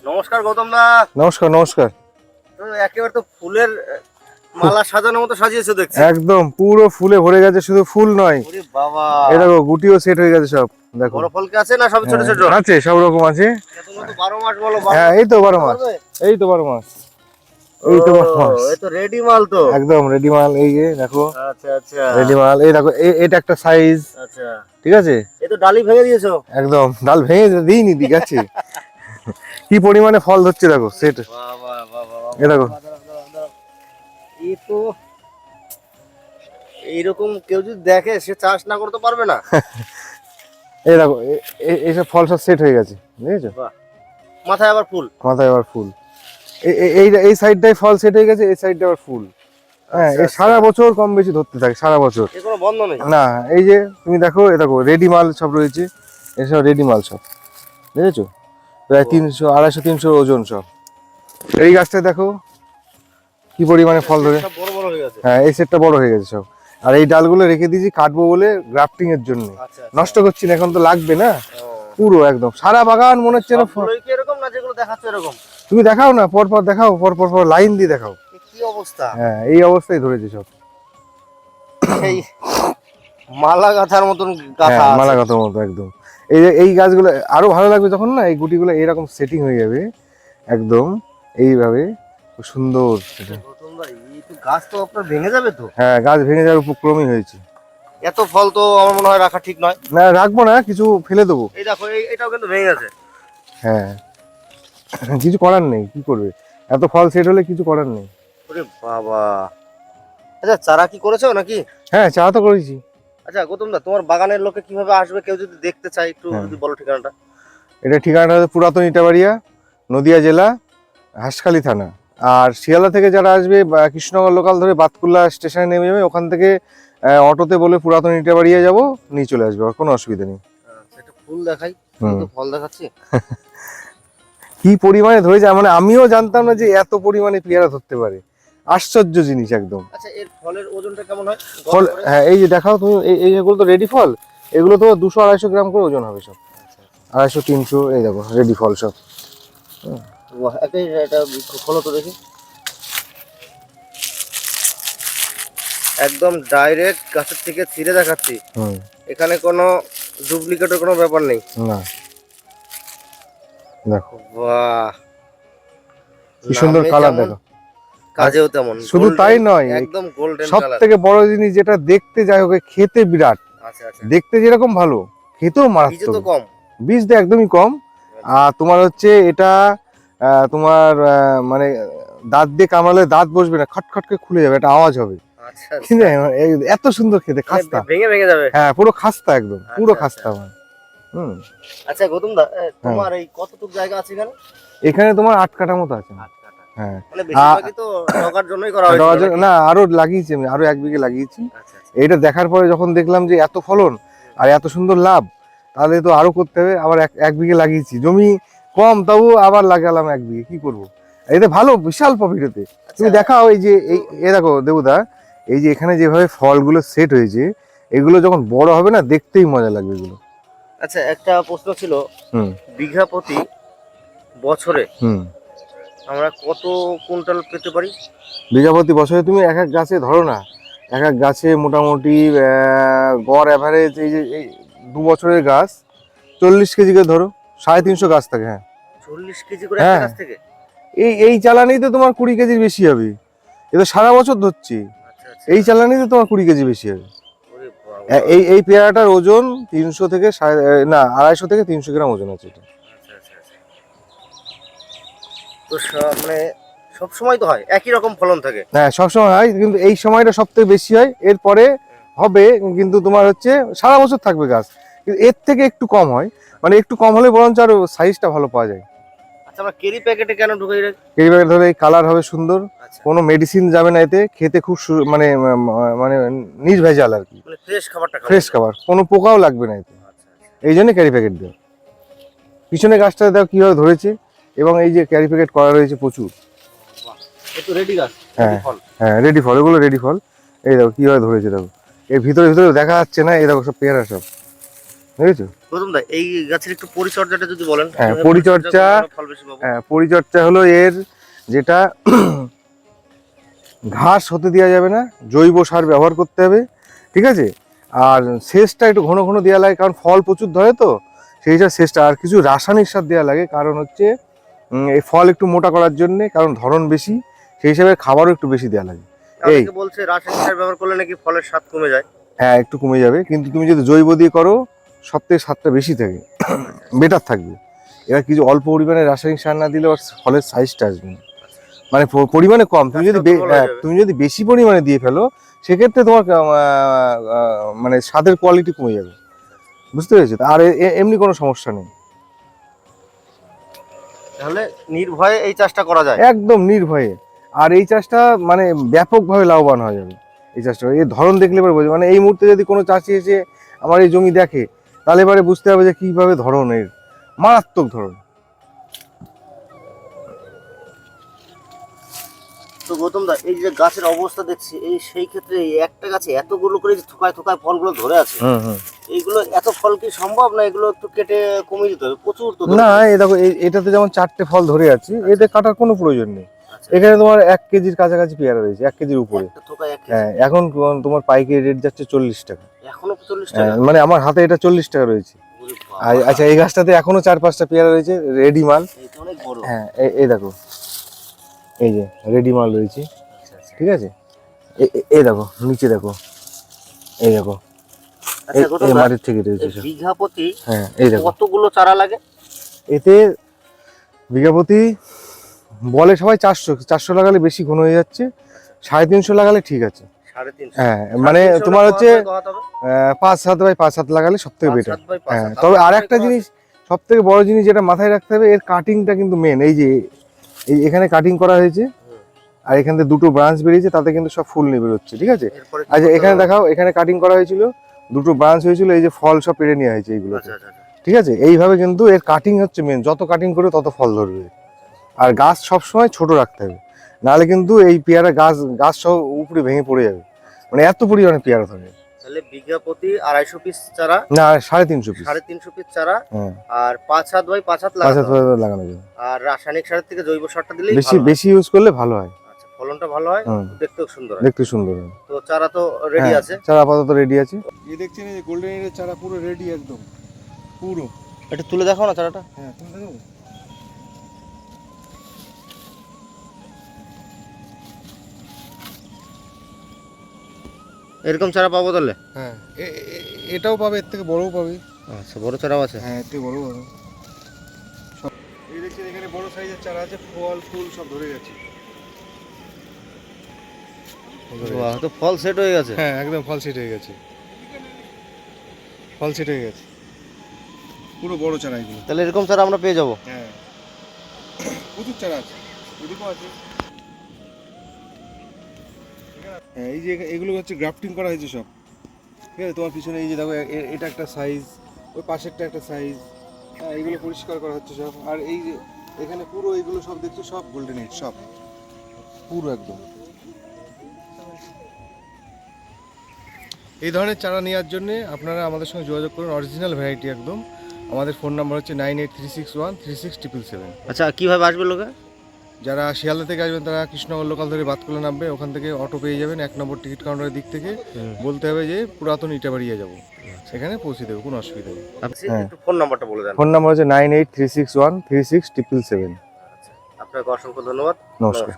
নমস্কার গৌতম দা। নমস্কার নমস্কার। তো একেবারে তো ফুলের মালা সাজানোর মতো সাজিয়েছো দেখছি। একদম পুরো ফুলে ভরে গেছে, শুধু ফুল নয়, ওরে বাবা, এই দেখো গুটিও সেট হয়ে গেছে সব। দেখো বড় ফল কি আছে না সব ছোট ছোট? আছে, সব রকম আছে। তোমরা তো 12 মাস বলো। হ্যাঁ এই তো 12 মাস, এই তো 12 মাস, এই তো 12 মাস। এই তো রেডি মাল তো, একদম রেডি মাল। এই যে দেখো আচ্ছা আচ্ছা রেডি মাল। এই দেখো এটা একটা সাইজ, আচ্ছা। ঠিক আছে। এই তো ডালি ভেঙে দিয়েছো। একদম ডাল ভেঙে দিইনি, ঠিক আছে। কি পরিমাণে ফল ধরছে দেখো সেট। বাবা বাবা, এই দেখো এই তো এইরকম কেউ যদি দেখে সে চাষ না করতে পারবে না। এই দেখো এইসব ফল সব সেট হয়ে গেছে, বুঝেছো। বাহ, মাথায় আবার ফুল। মাথায় আবার ফুল। এই সাইডটাই ফল সেট হয়ে গেছে, এই সাইডটা আবার ফুল। হ্যাঁ, এই সারা বছর কম বেশি ধরতে থাকে, সারা বছর। এর কোনো বন্ধ নেই না, এই যে তুমি দেখো, এই দেখো রেডি মাল সব রয়েছে, এসব রেডি মাল সব, বুঝেছো। প্রায় 300 250 300 ওজন সব। এই গাছটা দেখো কি পরিমাণে ফল ধরে। সব বড় বড় হয়ে গেছে। হ্যাঁ, এই সেটটা বড় হয়ে গেছে সব। আর এই ডালগুলো রেখে দিয়েছি কাটবো বলে, গ্রাফটিং এর জন্য। আচ্ছা নষ্ট করছি না, এখন তো লাগবে না। ও, পুরো একদম সারা বাগান মনে হচ্ছে না। সবগুলোই কি এরকম না যেগুলো দেখাচ্ছে এরকম? তুমি দেখাও না, পর পর দেখাও, পর পর পর লাইন দিয়ে দেখাও। কি অবস্থা! হ্যাঁ, এই অবস্থায় ধরেছে সব। এই মালা গাঁথার মতন গাঁথা হ্যাঁ, আছে। মালা গাঁথার মতো একদম। এই যে এই গাছগুলো আরো ভালো লাগবে যখন না এই গুটিগুলো এরকম সেটিং হয়ে যাবে, একদম এইভাবে, খুব সুন্দর সেটা। গৌতম ভাই, এই তো গাছ তো আপনার ভেঙে যাবে তো। হ্যাঁ, গাছ ভেঙে যাওয়ার উপক্রমই হয়েছে। এত ফল তো আমার মনে হয় রাখা ঠিক নয়। না, রাখবো না, কিছু ফেলে দেবো। এই দেখো এটাও কিন্তু ভেঙে গেছে। হ্যাঁ, কিছু করার নেই, কি করবে, এত ফল সেট হলে কিছু করার নেই। ওরে বাবা, আচ্ছা চারা কি করেছো নাকি? হ্যাঁ, চা তো করেছি। আচ্ছা গৌতম দা, তোমার বাগানের লোকে কিভাবে আসবে, কেউ যদি দেখতে চায় একটু হ্যাঁ। যদি বলো ঠিকানাটা। এটা ঠিকানাটা হচ্ছে পুরাতন ইটাবাড়িয়া, নদিয়া জেলা, হাঁসখালি থানা। আর শিয়ালদা থেকে যারা আসবে বা কৃষ্ণনগর লোকাল ধরে বাতকুল্লা স্টেশনে নেমে যাবে, ওখান থেকে অটোতে বলে পুরাতন ইটাবাড়িয়া যাবো, নিয়ে চলে আসবে, আর কোনো অসুবিধা নেই। আচ্ছা, একটা ফুল দেখাই। হুম। তো ফল দেখাচ্ছি। কি পরিমাণে ধরেছে, মানে আমিও জানতাম না যে এত পরিমাণে পেয়ারা ধরতে পারে। আশ্চর্য জিনিস একদম। আচ্ছা, এর ফলের ওজনটা কেমন হয়? ফল, হ্যাঁ এই যে দেখাও তুমি, এইগুলো তো রেডি ফল। এগুলো তো 200-250 গ্রাম করে ওজন হবে সব। 250-300, এই দেখো রেডি ফল সব। বাহ, এটা খোলো তো দেখি। একদম ডাইরেক্ট গাছের থেকে ছিঁড়ে দেখাচ্ছি। হুম। এখানে কোনো ডুপ্লিকেটের কোনো ব্যাপার নেই। না, দেখো বাহ, কি সুন্দর নামে কালার, যেমন, দেখো কাজেও তেমন। শুধু golden, তাই নয়, একদম গোল্ডেন সব কালার। থেকে বড় জিনিস যেটা দেখতে, যাই হোক খেতে বিরাট। আচ্ছা আচ্ছা, দেখতে যেরকম ভালো, খেতেও বীজও তো মারাত্মক। কম। বীজটা একদমই কম। আর তোমার হচ্ছে এটা তোমার মানে দাঁত দিয়ে কামড়ালে দাঁত বসবে না, খটখটকে খুলে যাবে, একটা আওয়াজ হবে। আচ্ছা কিন্তু আচ্ছা, এত সুন্দর খেতে, মানে খাস্তা। ভেঙে ভেঙে যাবে। হ্যাঁ, পুরো খাস্তা, একদম পুরো আচ্ছা, খাস্তা আমার। হুম। আচ্ছা গৌতম দা, তোমার এই কতটুকু জায়গা আছে এখানে? এখানে তোমার 8 কাঠা মতো আছে। 8 কাঠা। হ্যাঁ, মানে বেশিরভাগই তো ডগার জন্যই করা হয়েছিল নাকি? না আরো লাগিয়েছি আমি, আরো 1 বিঘে লাগিয়েছি। আচ্ছা আচ্ছা, এইটা দেখার পরে যখন দেখলাম যে এত ফলন আর এত সুন্দর লাভ, তাহলে তো আরো করতে হবে। আবার এক বিঘে লাগিয়েছি, জমি কম তবু আবার লাগালাম 1 বিঘে, কি করব। এতে ভালো, বিশাল প্রফিট হতে। তুমি দেখাও, এই যে এই দেখো দেবুদা, এই যে এখানে যেভাবে ফলগুলো সেট হয়েছে, এগুলো যখন বড় হবে না, দেখতেই মজা লাগবে এগুলো। আচ্ছা একটা প্রশ্ন ছিল, হুম বিঘা প্রতি বছরে হুম আমরা কত কুইন্টাল পেতে পারি? বিঘা প্রতি বছরে তুমি এক এক গাছে ধরো না, এক এক গাছে মোটামুটি গড় অ্যাভারেজ, এই যে এই 2 বছরের গাছ 40 কেজি করে ধরো, 350 গাছ থাকে। হ্যাঁ, 40 কেজি করে হ্যাঁ। একটা গাছ থেকে? এই চালানিতে তোমার 20 কেজির বেশি হবে। এ তো সারা বছর ধরছি। আচ্ছা আচ্ছা, এই চালানিতে তোমার 20 কেজি বেশি হবে। ওরে বাবা। এই পেয়ারাটার ওজন 300 থেকে না 250 থেকে 300 গ্রাম ওজন আছে এটা। আচ্ছা আচ্ছা আচ্ছা, তো মানে সব সময় তো হয় একই রকম ফলন থাকে? হ্যাঁ, সবসময় হয়, কিন্তু এই সময়টা সব থেকে বেশি হয়। এরপরে হবে, কিন্তু তোমার হচ্ছে সারা বছর থাকবে গাছ, কিন্তু এর থেকে একটু কম হয়। মানে একটু কম হলে বরঞ্চ আরো সাইজটা ভালো পাওয়া যায়। আচ্ছা, আমরা কেরি প্যাকেটে কেন ঢুকাই রাখি? কেরি ব্যাগের ধরে এই কালার হবে সুন্দর, আচ্ছা, কোনো মেডিসিন যাবে না এতে, খেতে খুব মানে মানে নির্ভেজাল আর কি, মানে ফ্রেশ খাবারটা খাবো। ফ্রেশ খাবার, কোনো পোকাও লাগবে না এতে। আচ্ছা আচ্ছা, এই জন্য ক্যারি প্যাকেট দেওয়া। পিছনে গাছটা দেখো কিভাবে ধরেছে, এবং এই যে ক্যারি প্যাকেট করা রয়েছে প্রচুর। বাহ, এই তো রেডি গাছ, হ্যাঁ রেডি ফল। হ্যাঁ, রেডি ফল, এগুলো রেডি ফল। এই দেখো কিভাবে ধরেছে, দেখো এর ভিতরে ভিতরে দেখা যাচ্ছে না, এই দেখো সব পেয়ারা সব। বুঝেছো? গৌতম দা, এই গাছের একটু পরিচর্যাটা যদি বলেন। হ্যাঁ, কিভাবে পরিচর্যা করলে আমরা ফল বেশি পাবো? পরিচর্যা হলো এর যেটা ঘাস হতে দেওয়া যাবে না, জৈব সার ব্যবহার করতে হবে, ঠিক আছে? আর সেচটা একটু ঘন ঘন দেওয়া লাগে, কারণ ফল প্রচুর ধরে তো সেই হিসাবে সেচটা। আর কিছু রাসায়নিক সার দেওয়া লাগে, কারণ হচ্ছে এই ফল একটু মোটা করার জন্য, কারণ ধরন বেশি, সেই হিসাবে খাবারও একটু বেশি দেওয়া লাগে। এই অনেকে বলছে রাসায়নিক সার ব্যবহার করলে নাকি ফলের স্বাদ কমে যায়। হ্যাঁ, একটু কমে যাবে, কিন্তু তুমি যদি জৈব দিয়ে করো সব থেকে স্বাদটা বেশি থাকে, বেটার থাকবে। এবার কিছু অল্প পরিমাণে রাসায়নিক সার না দিলে ওর ফলের সাইজটা আসবে না, মানে পরিমাণে কম। তুমি যদি গাছটা দুর্বল হয়ে যাবে। তুমি যদি বেশি পরিমাণে দিয়ে ফেলো, সেক্ষেত্রে তোমার মানে স্বাদের কোয়ালিটি কমে যাবে, বুঝতে পেরেছো? আর এমনি কোনো সমস্যা নেই, তাহলে নির্ভয়ে এই চাষটা করা যায়। একদম নির্ভয়ে। আর এই চাষটা মানে ব্যাপকভাবে লাভবান হয়ে যাবে এই চাষটা। এই ধরন দেখলে এবার বোঝে, মানে এই মুহূর্তে যদি কোনো চাষি এসে আমার এই জমি দেখে, তাহলে এবারে বুঝতে হবে যে কিভাবে ধরন এর মারাত্মক ধরন। তো গৌতম দা, এই যে গাছের অবস্থা দেখছি, এই সেই ক্ষেত্রে এই একটা গাছে এতগুলো করে যে থোকায় থোকায় ফলগুলো ধরে আছে, এইগুলো এত ফল কি সম্ভব, না এগুলো একটু কেটে কমিয়ে দিতে হবে? প্রচুর তো ধরে না, আছে। এই দেখো এটাতে যেমন 4টে ফল ধরে আছে, এতে কাটার কোনো প্রয়োজন নেই। আচ্ছা, এখানে তোমার 1 কেজির কাছাকাছি পেয়ারা রয়েছে, 1 কেজির উপরে। একটা থোকায় 1 হ্যাঁ, কেজি। এখন তোমার পাইকারি রেট যাচ্ছে 40 টাকা। এখনো 40 হ্যাঁ, টাকা? মানে আমার হাতে এটা 40 টাকা রয়েছে। ওরে আর বাবা, আচ্ছা, এই গাছটাতে এখনো 4-5টা পেয়ারা রয়েছে রেডি মাল। এই তো অনেক বড়। হ্যাঁ, এই দেখো, এই যে রেডি মাল রয়েছে, আচ্ছা, আচ্ছা। ঠিক আছে? এই দেখো নিচে দেখো, এই দেখো, আচ্ছা গৌতম এই দা, মাটির থেকে রয়েছে এই সব। বিঘা প্রতি হ্যাঁ, এই দেখো, কতগুলো চারা লাগে? এতে বিঘা প্রতি বলে সবাই 400 লাগালে বেশি ঘন হয়ে যাচ্ছে, 350 লাগালে ঠিক আছে। 350? হ্যাঁ, মানে 350 তোমার হচ্ছে কত হবে? 5-7 বাই 5-7 লাগালে সব থেকে 5 বেটার। 7 বাই 5 হ্যাঁ, 7। তবে আর একটা জিনিস, সব থেকে বড় জিনিস যেটা মাথায় রাখতে হবে, এর কাটিংটা কিন্তু মেন। এই যে এখানে কাটিং করা হয়েছে, আর এখান থেকে 2টো ব্রাঞ্চ বেরিয়েছে, তাতে কিন্তু সব ফুল নিয়ে বেরোচ্ছে, ঠিক আছে? এরপরে কি আচ্ছা, করতে এখানে হবে? দেখাও, এখানে কাটিং করা হয়েছিল, 2টো ব্রাঞ্চ হয়েছিল, এই যে ফল সব পেরে নেওয়া হয়েছে এইগুলো, আচ্ছা, আচ্ছা, আচ্ছা। ঠিক আছে? এইভাবে কিন্তু এর কাটিং হচ্ছে মেন, যত কাটিং করে তত ফল ধরবে। আর গাছ সবসময় ছোট রাখতে হবে, নাহলে কিন্তু এই পেয়ারা গাছ সব উপরে ভেঙে পড়ে যাবে, মানে এত পরিমাণে পেয়ারা ধরে। তাহলে বিঘা প্রতি 250 পিস চারা, না, 350 পিস। 350 পিস চারা, হ্যাঁ, আর 5 7 বাই 5 5 লাগাতে হবে। লাগানো যাবে। আর রাসায়নিক সারের থেকে জৈব সারটা দিলেই বেশি ভালো হয়। বেশি ইউজ করলে ভালো হয়, আচ্ছা, ফলনটা ভালো হয়, হুম, দেখতেও সুন্দর হয়। দেখতে সুন্দর হয়। তো চারা তো রেডি হ্যাঁ, আছে। চারা আপাতত রেডি আছে। এই দেখছেন, এই গোল্ডেন এর চারা পুরো রেডি, একদম পুরো। এটা তুলে দেখাও না চারাটা। হ্যাঁ, তুমি দেখো। এরকম চারা পাবো তাহলে? হ্যাঁ, এটাও পাবে, এর থেকে বড়ও পাবে। আচ্ছা, বড় চারাও আছে। হ্যাঁ, এর থেকে বড়ও পাবে। এই দেখছেন, এখানে বড় সাইজের চারা আছে, ফল ফুল সব ধরে গেছে। বাহ, তো ফল সেট হয়ে গেছে। হ্যাঁ, একদম ফল সেট হয়ে গেছে, ফল সেট হয়ে গেছে, পুরো বড় চারা এগুলো। তাহলে এরকম চারা আমরা পেয়ে যাবো। হ্যাঁ, প্রচুর চারা আছে, এদিকেও আছে। হ্যাঁ, এই যে এগুলো হচ্ছে গ্রাফটিং করা হয়েছে সব, ঠিক আছে? তোমার পিছনে এই যে দেখো, এটা একটা সাইজ, ওই পাশেরটা একটা সাইজ। হ্যাঁ, এগুলো পরিষ্কার করা হচ্ছে সব। আর এই যে এখানে পুরো এইগুলো সব দেখছো, সব গোল্ডেন এইট, সব পুরো একদম। এই ধরনের চারা নেওয়ার জন্য আপনারা আমাদের সঙ্গে যোগাযোগ করুন, অরিজিনাল ভ্যারাইটি একদম। আমাদের ফোন নাম্বার হচ্ছে 9836136777। আচ্ছা, কিভাবে আসবে লোকে? যারা শিয়ালদা থেকে আসবেন তারা কৃষ্ণনগর লোকাল ধরে বাতকুলে নামবে, ওখান থেকে অটো পেয়ে যাবেন 1 নম্বর টিকিট কাউন্টারের দিক থেকে। বলতে হবে যে পুরাতন ইটাবাড়িয়া যাবো, সেখানে পৌঁছে দেবো, কোনো অসুবিধা নেই। আপনি হ্যাঁ। একটু ফোন নাম্বারটা বলে দেন। ফোন নাম্বার হচ্ছে 9836136777। আপনাকে অসংখ্য ধন্যবাদ। নমস্কার।